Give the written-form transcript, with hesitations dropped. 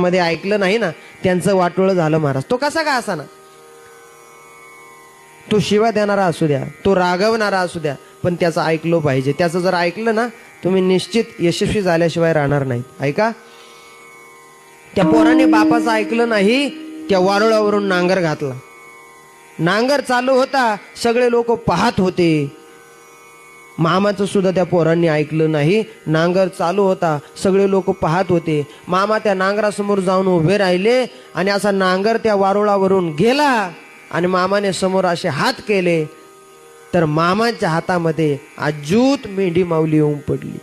मध्ये ऐकलं नाही ना, त्यांचं वाटोळं झालं महाराज. तो कसा का असा ना, तो शिवा देणारा असू द्या, तो रागवणारा असू द्या, पण त्याचं ऐकलं पाहिजे. त्याचं जर ऐकलं ना, तुम्ही निश्चित यशस्वी झाल्याशिवाय राहणार नाहीत. ऐका, त्या पोराने बापाचं ऐकलं नाही, त्या वारुळावरून नांगर घातला. नांगर चालू होता, सगळे लोक पाहत होते. मामाचं सुद्धा त्या पोरांनी ऐकलं नाही. नांगर चालू होता, सगळे लोक पाहत होते. मामा त्या नांगरासमोर जाऊन उभे राहिले आणि असा नांगर त्या वारुळावरून गेला आणि मामाने समोर असे हात केले, तर मामाच्या हातामध्ये अजूत मेंढी माऊली येऊन पडली.